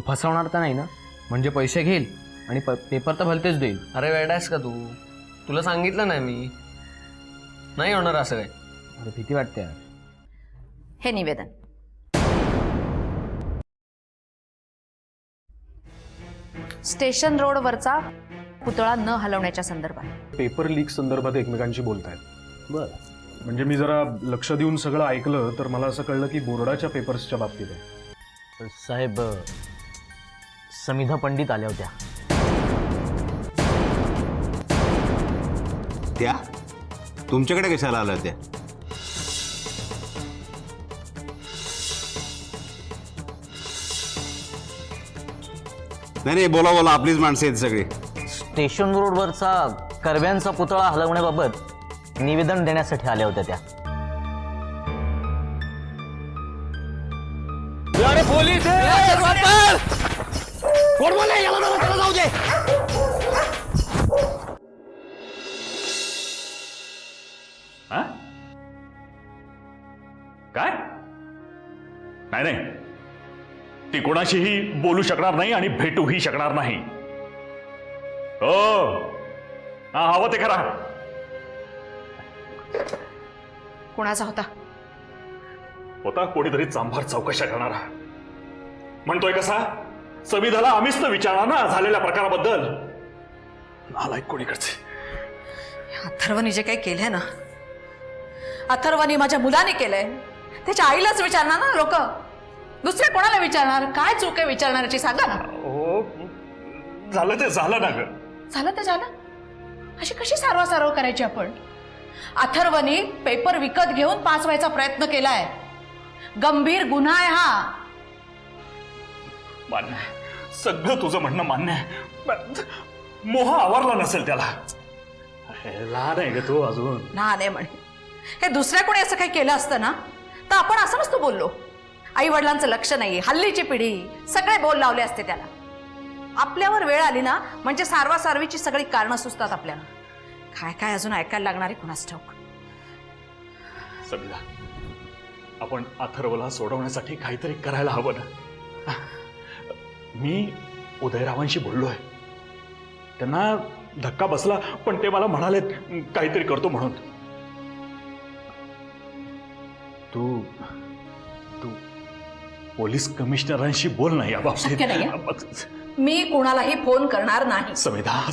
फसवणार तर नाही ना? म्हणजे पैसे घेईल आणि पेपर तर भलतेच देईल. अरे वेडायस का तू? तुला सांगितलं नाही मी, नाही होणार असं काय. अरे भीती वाटते यार. हे निवेदन. स्टेशन रोडवरचा पुतळा न हलवण्याच्या संदर्भात. पेपर लीक संदर्भात एकमेकांशी बोलतायत. बरं. म्हणजे मी जरा लक्ष देऊन सगळं ऐकलं तर मला असं कळलं की बोर्डाच्या पेपर्सच्या बाबतीत आहे. साहेब, समिधा पंडित आल्या होत्या. त्या तुमच्याकडे कशाला आल्या त्या? नाही बोला बोला, आपलीच माणसं आहेत सगळी. स्टेशन रोडवरचा कर्व्यांचा पुतळा हलवण्याबाबत निवेदन देण्यासाठी आल्या होत्या त्या. अरे पोलीस! कोण बोलले? याला त्याला जाऊ दे. काय? नाही नाही, ती कोणाशीही बोलू शकणार नाही आणि भेटूही शकणार नाही. हो, हवं ते करा. कुणाचा होता? होता कोणीतरी चांभार चौकशा करणारा. म्हणतोय कसा, संविधाला आम्हीच तर विचारणार ना झालेल्या प्रकाराबद्दल. नालायक कोणीकडचे. अथर्वनी जे काही केलंय ना, अथर्वनी माझ्या मुलाने केलंय, त्याच्या आईलाच विचारणार ना लोक. दुसऱ्या कोणाला विचारणार? काय चूक आहे विचारणाऱ्याची सांगा ना. हो, झालं ते झालं ना ग. झालं तर झालं. अशी कशी सारवासारव करायची आपण? अथर्वनी पेपर विकत घेऊन पास व्हायचा प्रयत्न केलाय. गंभीर गुन्हा आहे हा. मान्य आहे, सगळं तुझं म्हणणं मान्य आहे. पण मोह आवरला नसेल त्याला. लहान आहे ग तू अजून. लहान आहे म्हणे. हे दुसऱ्या कोणी असं काही केलं असतं ना तर आपण असं नसतो बोललो. आई वडिलांचं लक्ष नाही, हल्लीची पिढी, सगळे बोल लावले असते त्याला. आपल्यावर वेळ आली ना म्हणजे सारवासारवीची सगळी कारणं सुचतात आपल्याला. काय काय अजून ऐकायला लागणार आहे कुणास ठाऊक. सविता, आपण अथर्वला सोडवण्यासाठी काहीतरी करायला हवं ना. मी उदयरावांशी बोललोय, त्यांना धक्का बसला पण ते मला म्हणाले काहीतरी करतो म्हणून. तू तू पोलीस कमिशनरांशी बोल ना या शक्य नाहीये. बाबतीत. मी कुणालाही फोन करणार नाही. सविता,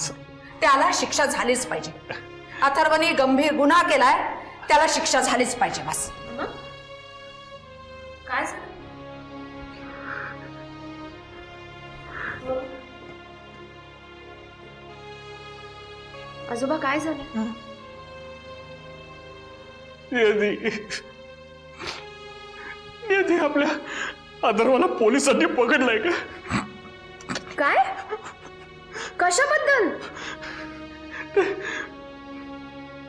त्याला शिक्षा झालीच पाहिजे. अथर्वनी गंभीर गुन्हा केलाय, त्याला शिक्षा झालीच पाहिजे. बस. काय झालं? आजोबा काय झालं? नियती आपल्या अथर्वला पोलिसांनी पकडलंय का? काय? कशाबद्दल?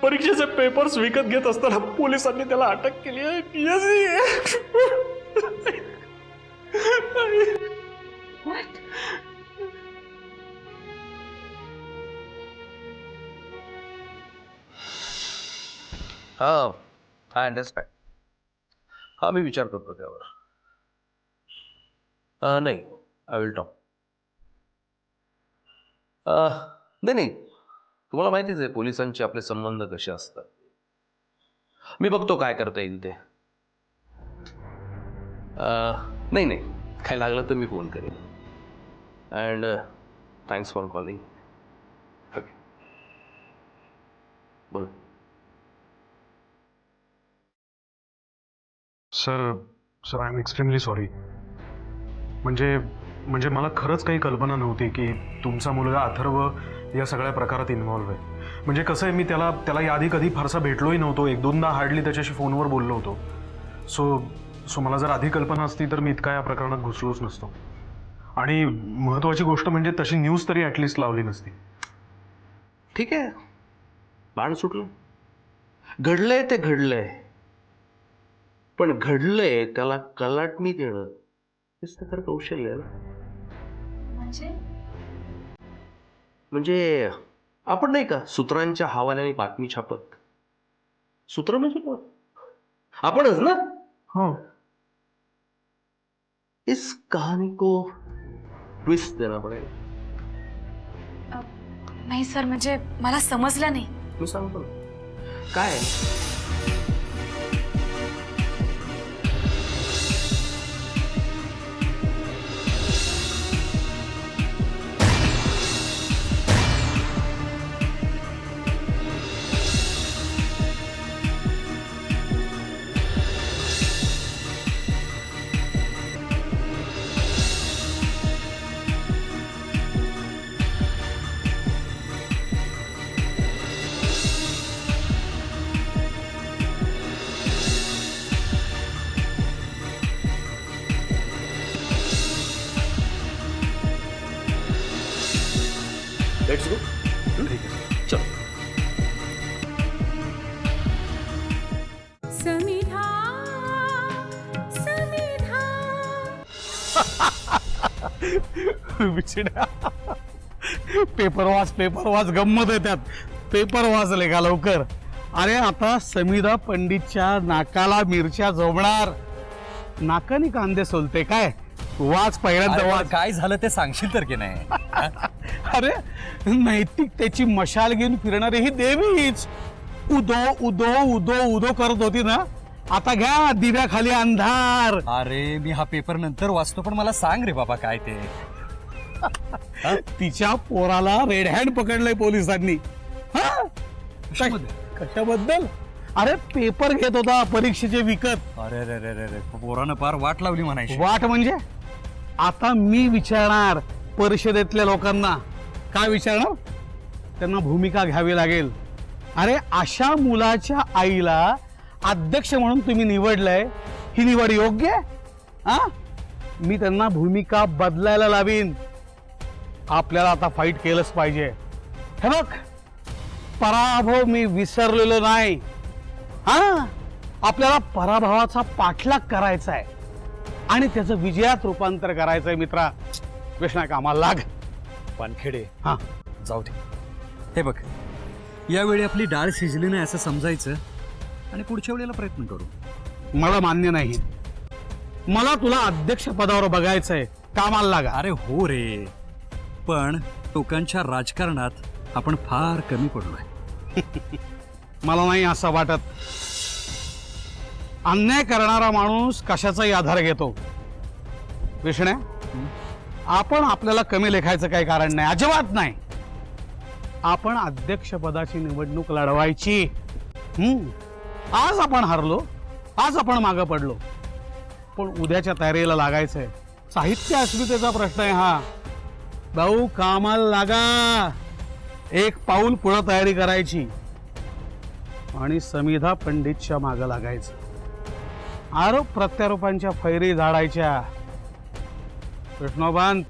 परीक्षेचे पेपर्स विकत घेत असताना पोलिसांनी त्याला अटक केली आहे. हा, आय अंडरस्टँड. हा, मी विचार करतो त्यावर. नाही, आय विल टॉक. नाही नाही, तुम्हाला माहितीच आहे पोलिसांचे आपले संबंध कसे असतात. मी बघतो काय करता येईल ते. नाही नाही, काय लागलं तर मी फोन करेन. And thanks for calling. Okay, बोल. Sir I am extremely sorry. म्हणजे मला खरंच काही कल्पना नव्हती की तुमचा मुलगा अथर्व या सगळ्या प्रकारात इन्व्हॉल्व्ह आहे. म्हणजे कसं आहे, मी त्याला याआधी कधी फारसा भेटलोही नव्हतो. एक दोनदा हार्डली त्याच्याशी फोनवर बोललो होतो. सो मला जर आधी कल्पना असती तर मी इतका या प्रकरणात घुसलोच नसतो. आणि महत्त्वाची गोष्ट म्हणजे तशी न्यूज तरी ॲटलिस्ट लावली नसती. ठीक आहे, बाण सुटलं. घडलंय ते घडलंय, पण घडलंय त्याला कलाटणी देणं हेच तर कौशल्य आहे ना. म्हणजे आपण नाही का सूत्रांच्या हवाल्याने बातमी छापत. सूत्र म्हणजे कोण? आपणच ना. हो. इस कहानी को ट्विस्ट देना पडेल. नाही सर, म्हणजे मला समजलं नाही. मी सांगतो ना काय आहे. Let's go. ठीक आहे सर. चल. पेपर वाच गंमत आहे त्यात. पेपर वाचले का लवकर. अरे आता समीरा पंडितच्या नाकाला मिरच्या जोडणार. नाकाने कांदे सोलते काय. वाच पहिल्यांदा वाच. काय झालं ते सांगशील तर की नाही. अरे नैतिकतेची मशाल घेऊन फिरणारी ही देवीच उदो उदो उदो उदो करत होती ना. आता घ्या दिव्याखाली अंधार. अरे मी हा पेपर नंतर वाचतो, पण मला सांग रे बाबा काय ते. तिच्या पोराला रेड हँड पकडलंय पोलिसांनी. हा? कशाबद्दल. अरे पेपर घेत होता परीक्षेचे विकत. अरे रे रे रे रे, पोरानं पार वाट लावली म्हणायची. वाट म्हणजे आता मी विचारणार परिषदेतल्या लोकांना. काय विचारणार. त्यांना भूमिका घ्यावी लागेल. अरे अशा मुलाच्या आईला अध्यक्ष म्हणून तुम्ही निवडलंय, ही निवड योग्य आहे? हा? मी त्यांना भूमिका बदलायला लावीन. आपल्याला आता फाईट केलंच पाहिजे. हे बघ, पराभव मी विसरलेलो नाही. हा, आपल्याला पराभवाचा पाठलाग करायचा आहे आणि त्याचं विजयात रूपांतर करायचंय. मित्रा कृष्णा, कामाला लाग. वानखेडे, हा, जाऊ दे. हे बघ, यावेळी आपली डाळ शिजली नाही असं समजायचं आणि पुढच्या वेळेला प्रयत्न करू. मला मान्य नाही. मला तुला अध्यक्ष पदावर बघायचंय. कामाला लागा. अरे हो रे, पण टोकांच्या राजकारणात आपण फार कमी पडलोय. मला नाही असं वाटत. अन्याय करणारा माणूस कशाचाही आधार घेतो. कृष्णा, आपण आपल्याला कमी लेखायचं काही कारण नाही. अजिबात नाही. आपण अध्यक्षपदाची निवडणूक लढवायची. आज आपण हरलो, आज आपण मागं पडलो, पण उद्याच्या तयारीला लागायचंय. साहित्य अस्मितेचा प्रश्न आहे हा. भाऊ, कामाला लागा. एक पाऊल पुढे तयारी करायची आणि समिधा पंडितच्या मागं लागायचं. आरोप प्रत्यारोपांच्या फैरी झाडायच्या. कृष्णोबांत,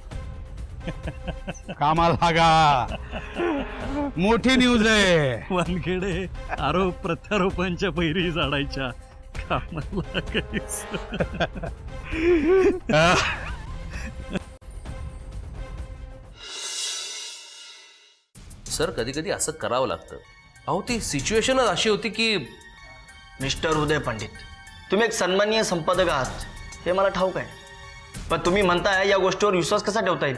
कामाला लागा. मोठी न्यूज आहे. वानखेडे, आरोप प्रत्यारोपांच्या पैरी झाडायच्या. कामाला लागायचं. सर, कधी कधी असं करावं लागतं. अहो, ती सिच्युएशनच अशी होती की. मिस्टर उदय पंडित, तुम्ही एक सन्माननीय संपादक आहात हे मला ठाऊक आहे, पण तुम्ही म्हणताय या गोष्टीवर विश्वास कसा ठेवता येईल.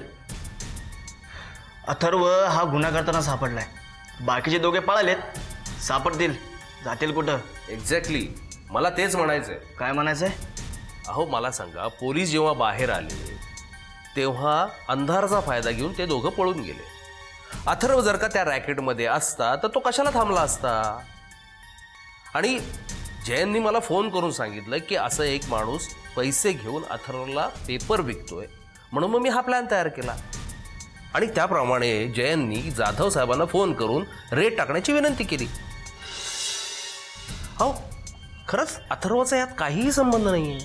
अथर्व हा गुन्हा करताना सापडलाय. बाकीचे दोघे पळालेत. सापडतील, जातील कुठं. एक्झॅक्टली, मला तेच म्हणायचंय. काय म्हणायचंय. अहो, मला सांगा, पोलीस जेव्हा बाहेर आले तेव्हा अंधाराचा फायदा घेऊन ते दोघं पळून गेले. अथर्व जर का त्या रॅकेटमध्ये असता तर तो कशाला थांबला असता. आणि जयंतनी मला फोन करून सांगितलं की असं एक माणूस पैसे घेऊन अथर्वला पेपर विकतोय, म्हणून मग मी हा प्लॅन तयार केला. आणि त्याप्रमाणे जयंतनी जाधव साहेबांना फोन करून रेट टाकण्याची विनंती केली. हो, खरंच अथर्वचा यात काहीही संबंध नाहीये.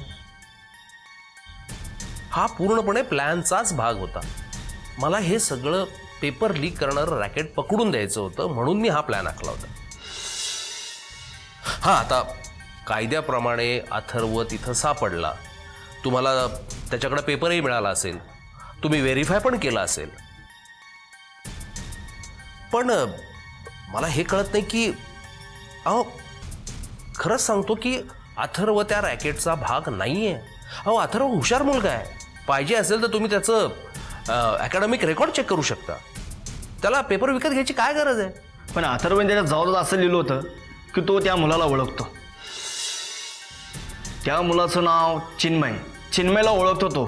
हा पूर्णपणे प्लॅनचाच भाग होता. मला हे सगळं पेपर लीक करणारं रॅकेट पकडून द्यायचं होतं, म्हणून मी हा प्लॅन आखला होता. हा, आता कायद्याप्रमाणे अथर्व तिथं सापडला. तुम्हाला त्याच्याकडे पेपरही मिळाला असेल, तुम्ही व्हेरीफाय पण केला असेल. पण मला हे कळत नाही की, अहो खरंच सांगतो की अथर्व त्या रॅकेटचा भाग नाहीये. अहो, अथर्व हुशार मुलगा आहे. पाहिजे असेल तर तुम्ही त्याचं अकॅडमिक रेकॉर्ड चेक करू शकता. त्याला पेपर विकत घ्यायची काय गरज आहे? पण अथर्वने त्याच्या जबाबदार असं लिहिलं होतं की तो त्या मुलाला ओळखतो. त्या मुलाचं नाव चिन्मय. चिन्मयला ओळखतो तो.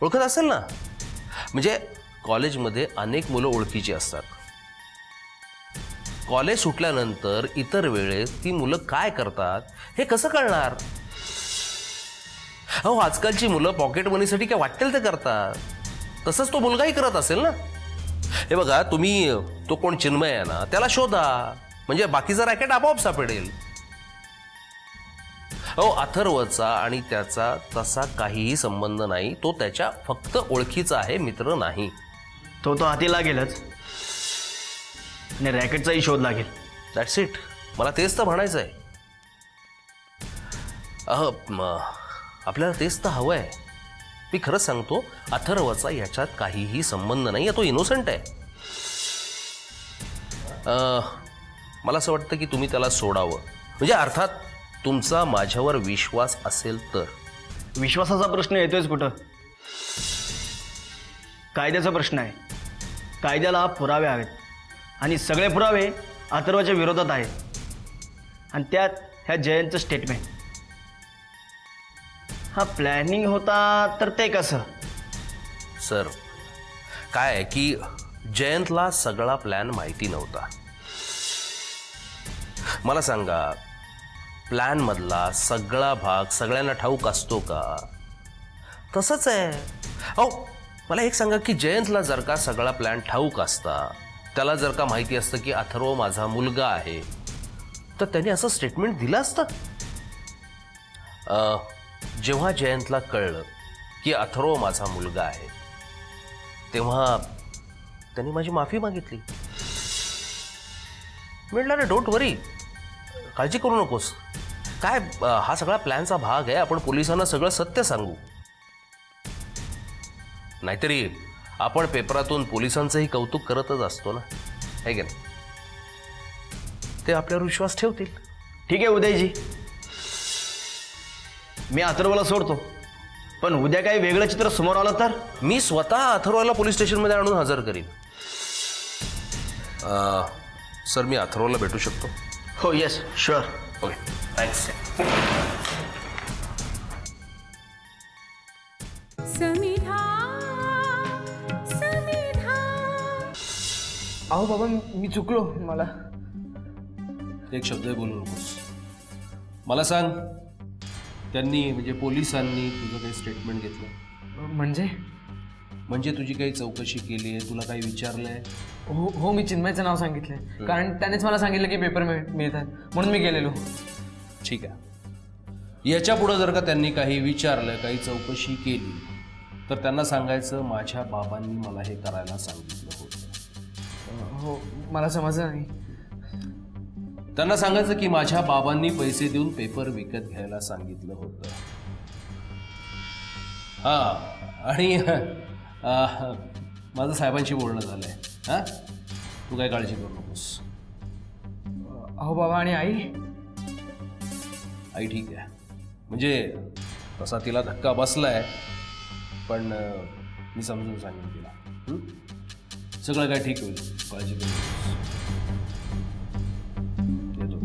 ओळखत असेल ना. म्हणजे कॉलेजमध्ये अनेक मुलं ओळखीची असतात. कॉलेज सुटल्यानंतर इतर वेळेस ती मुलं काय करतात हे कसं कळणार? अहो, आजकालची मुलं पॉकेट मनीसाठी काय वाटेल ते करतात. तसंच तो मुलगाही करत असेल ना. हे बघा, तुम्ही तो कोण चिन्मय आहे ना त्याला शोधा, म्हणजे बाकीचा रॅकेट आपोआप सापडेल. अहो, अथर्वचा आणि त्याचा तसा काहीही संबंध नाही. तो त्याच्या फक्त ओळखीचा आहे, मित्र नाही. तो हाती लागेलच आणि रॅकेटचाही शोध लागेल. That's it. मला तेच तर म्हणायचं आहे. आपल्याला तेच तर हवं आहे. मी खरंच सांगतो, अथर्वचा याच्यात काहीही संबंध नाही. तो इनोसंट आहे. मला असं वाटतं की तुम्ही त्याला सोडावं. म्हणजे अर्थात तुमचा माझ्यावर विश्वास असेल तर. विश्वासाचा प्रश्न येतोयच कुठं? कायद्याचा प्रश्न आहे. कायद्याला पुरावे हवेत आणि सगळे पुरावे अथर्वच्या विरोधात आहेत. आणि त्यात ह्या जयंतचं स्टेटमेंट. हा प्लॅनिंग होता तर ते कसं? सर, काय आहे की जयंतला सगळा प्लॅन माहिती नव्हता. मला सांगा, प्लॅनमधला सगळा भाग सगळ्यांना ठाऊक असतो का? तसंच आहे. अहो, मला एक सांगा की जयंतला जर का सगळा प्लॅन ठाऊक असता, त्याला जर का माहिती असतं की अथर्व माझा मुलगा आहे, तर त्याने असं स्टेटमेंट दिलं असतं? जेव्हा जयंतला कळलं की अथर्व माझा मुलगा आहे, तेव्हा त्यांनी माझी माफी मागितली. म्हटलं, रे डोंट वरी, काळजी करू नकोस. काय, हा सगळा प्लॅनचा भाग आहे. आपण पोलिसांना सगळं सत्य सांगू. नाहीतरी आपण पेपरातून पोलिसांचंही कौतुक करतच असतो ना, है की नाही? ते आपल्यावर विश्वास ठेवतील. ठीक आहे उदयजी, मी अथर्वला सोडतो. पण उद्या काही वेगळं चित्र समोर आलं तर? मी स्वतः अथर्वला पोलीस स्टेशनमध्ये आणून हजर करीन. सर, मी अथर्वला भेटू शकतो? हो, येस, शुअर. Okay, thanks. अहो बाबा, मी चुकलो. मला एक शब्द बोलू नकोस. मला सांग, त्यांनी म्हणजे पोलिसांनी तुझं काही स्टेटमेंट घेतलं? म्हणजे तुझी काही चौकशी केली आहे? तुला काही विचारलंय? हो, मी चिन्मयचं नाव सांगितलंय, कारण त्यानेच मला सांगितलं की पेपर मिळतात, म्हणून मी गेलेलो. ठीक आहे. याच्या पुढं जर का त्यांनी काही विचारलं, काही चौकशी केली, तर त्यांना सांगायचं माझ्या बाबांनी मला हे करायला सांगितलं होतं. हो, मला समजलं नाही. त्यांना सांगायचं की माझ्या बाबांनी पैसे देऊन पेपर विकत घ्यायला सांगितलं होतं. हां, आणि माझं साहेबांशी बोलणं झालंय. हां, तू काय काळजी करू नकोस. अहो बाबा, आणि आई? आई ठीक आहे. म्हणजे तसा तिला धक्का बसलाय, पण मी समजून सांगेन तिला. सगळं काय ठीक होईल, काळजी करू नकोस. येतो.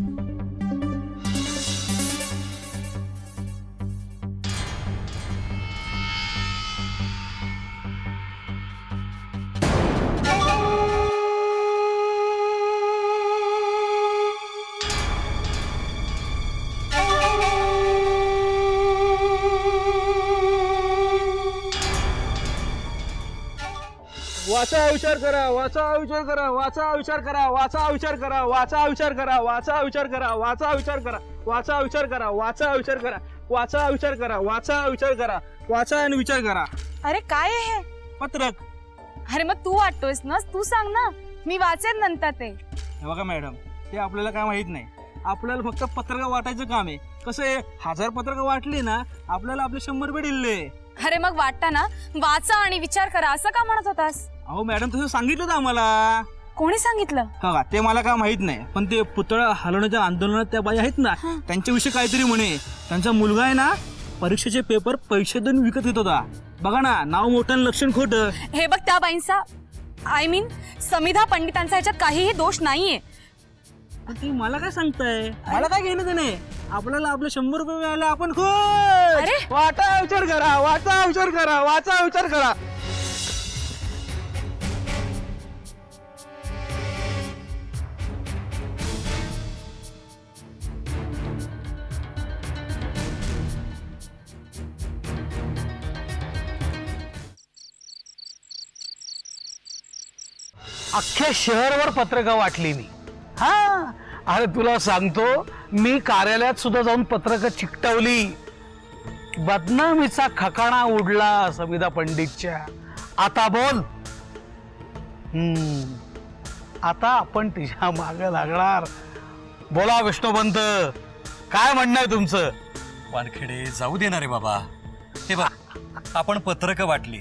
वाचा विचार करा, वाचा विचार करा, वाचा विचार करा, वाचा विचार करा, वाचा विचार करा, वाचा विचार करा, वाचा विचार करा, वाचा विचार करा, वाचा विचार करा, वाचा विचार करा, वाचा विचार करा, वाचा आणि विचार करा. अरे काय आहे हे? पत्रक. अरे मग तू वाटतोयस ना, तू सांग ना, मी वाचेन नंतर ते. हे बघा मॅडम, ते आपल्याला काय माहित नाही. आपल्याला फक्त पत्रक वाटायचं काम आहे. कसं आहे, 1000 पत्रक वाटली ना, आपल्याला आपले 100 रुपये दिले. अरे मग वाटताना वाचा आणि विचार करा असं का म्हणत होतास? अहो मॅडम, तसं सांगितलं होतं आम्हाला. कोणी सांगितलं? बघा, ते मला काय माहित नाही, पण ते पुतळा हलवण्याच्या आंदोलनात त्या बाई आहेत ना, त्यांच्याविषयी काहीतरी म्हणे. त्यांचा मुलगा आहे ना, परीक्षेचे पेपर पैसे देऊन विकत घेत होता. बघा ना, नाव मोठं आणि लक्षण खोटं. हे बघ, त्या बाईंचा आय मीन समिधा पंडितांचा ह्याच्यात काहीही दोष नाहीये. ती मला काय सांगताय? मला काय घेणं देणे? आपल्याला आपले 100 रुपये मिळाले, आपण खुश. अरे वाचा विचार करा, वाचा विचार करा, वाचा विचार करा. अख्ख्या शहरवर पत्रकं वाटली मी. हा, अरे तुला सांगतो, मी कार्यालयात सुद्धा जाऊन पत्रकं चिकटवली. बदनामीचा खकाणा उडला समिधा पंडितच्या. आता बोल. आता आपण तिच्या मागे लागणार. बोला विष्णुपंत, काय म्हणणं आहे तुमचं? वानखेडे, जाऊ देणार रे बाबा. हे बघ, आपण पत्रकं वाटली,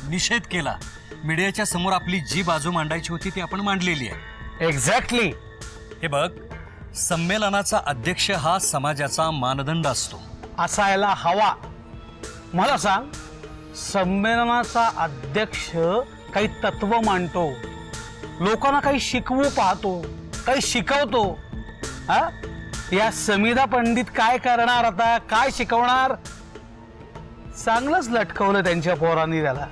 निषेध केला, मीडियाच्या समोर आपली जी बाजू मांडायची होती ती आपण मांडलेली आहे. एक्झॅक्टली. हे बघ, संमेलनाचा अध्यक्ष हा समाजाचा मानदंड असतो, असायला हवा. मला सांग, संमेलनाचा अध्यक्ष काही तत्व मांडतो, लोकांना काही शिकवू पाहतो, काही शिकवतो. हा, या समिधा पंडित काय करणार आता? काय शिकवणार? चांगलंच लटकवलं त्यांच्या पोरांनी त्याला.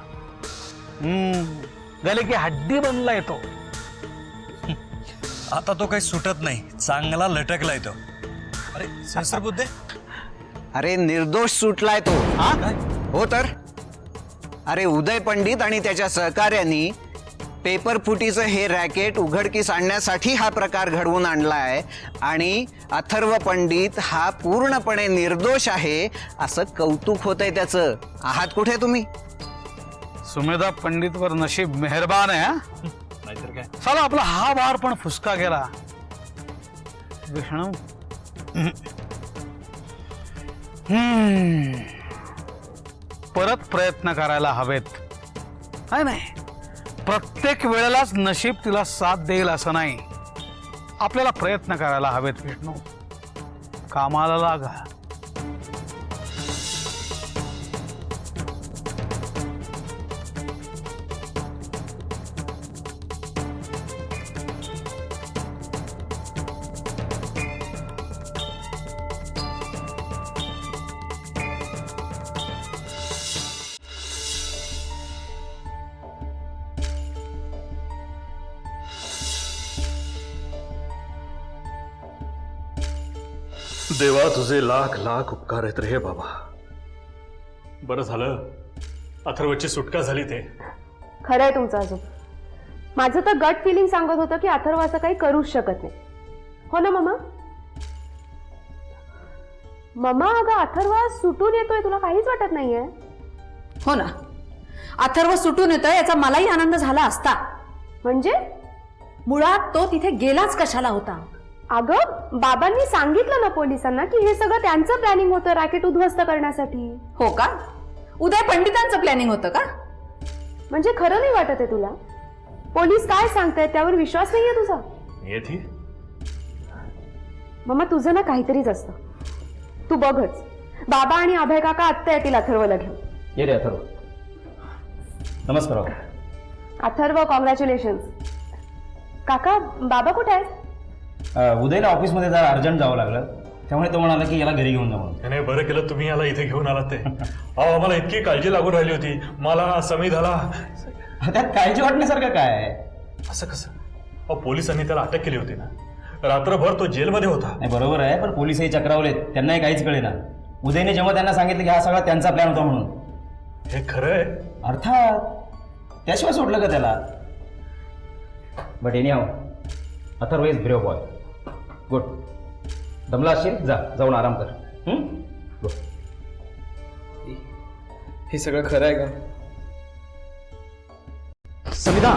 गेले की हड्डी बनला येतो. आता तो काही सुटत नाही, चांगला लटकलाय तो. अरे सहस्रबुद्धे, अरे निर्दोष सुटलाय तो. हा, हो तर. अरे उदय पंडित आणि त्याच्या सहकार्यांनी पेपर फुटीचं हे रॅकेट उघडकीस आणण्यासाठी हा प्रकार घडवून आणलाय आणि अथर्व पंडित हा पूर्णपणे निर्दोष आहे असं कौतुक होतंय त्याचं. आहात कुठे तुम्ही? सुमेधा पंडितवर नशीब मेहरबान आहे. नाहीतर काय. चला, आपला हा वार पण फुसका गेला. विष्णू, परत प्रयत्न करायला हवेत. नाही, प्रत्येक वेळेलाच नशीब तिला साथ देईल असं नाही. आपल्याला प्रयत्न करायला हवेत विष्णू. कामाला लागा. देवा, तुझे लाख लाख उपकार आहेत रे बाबा. बरं झालं अथर्वची सुटका झाली. ते खरंय तुमचं अजून. माझं तर गट फिलिंग सांगत होतं की अथर्व असं काही करूच शकत नाही. हो ना मम्मा? मम्मा, अगं अथर्व सुटून येतोय, तुला काहीच वाटत नाहीये? हो ना, अथर्व सुटून येतोय याचा मलाही आनंद झाला असता. म्हणजे मुळात तो तिथे गेलाच कशाला होता? अगं बाबांनी सांगितलं ना पोलिसांना की हे सगळं त्यांचं प्लॅनिंग होतं रॅकेट उद्ध्वस्त करण्यासाठी. हो का? उदय पंडितांचं प्लॅनिंग होतं का? म्हणजे खरं नाही वाटत आहे तुला? पोलीस काय सांगतायत त्यावर विश्वास नाहीये तुझा? येथे मम्मा, तुझं ना काहीतरीच असतं. तू बघच, बाबा आणि अभय काका आत्ता येतील अथर्वला घेऊन. ये रे अथर्व. नमस्कार. अथर्व, कॉंग्रॅच्युलेशन. काका, बाबा कुठे आहेत? उदयला ऑफिसमध्ये जरा अर्जंट जावं लागलं, त्यामुळे तो म्हणाला की याला घरी घेऊन जा म्हणून. नाही, बरं केलं तुम्ही याला इथे घेऊन आलात. ते अहो, आम्हाला इतकी काळजी लागून राहिली होती. मला समिधाला. त्यात काळजी वाटण्यासारखं काय आहे? असं कसं? अहो, पोलिसांनी त्याला अटक केली होती ना. रात्रभर तो जेलमध्ये होता. नाही, बरोबर आहे, पण पोलिसही चक्रावलेत, त्यांनाही काहीच कळेना. उदयने जेव्हा त्यांना सांगितलं की हा सगळा त्यांचा प्लॅन होता म्हणून. हे खरं आहे? अर्थात, त्याशिवाय सोडलं का त्याला? But anyhow, Atharva is brave boy. Good. दमला असशील, जाऊन आराम कर. गुड. हे सगळं खरं आहे का? समिधा,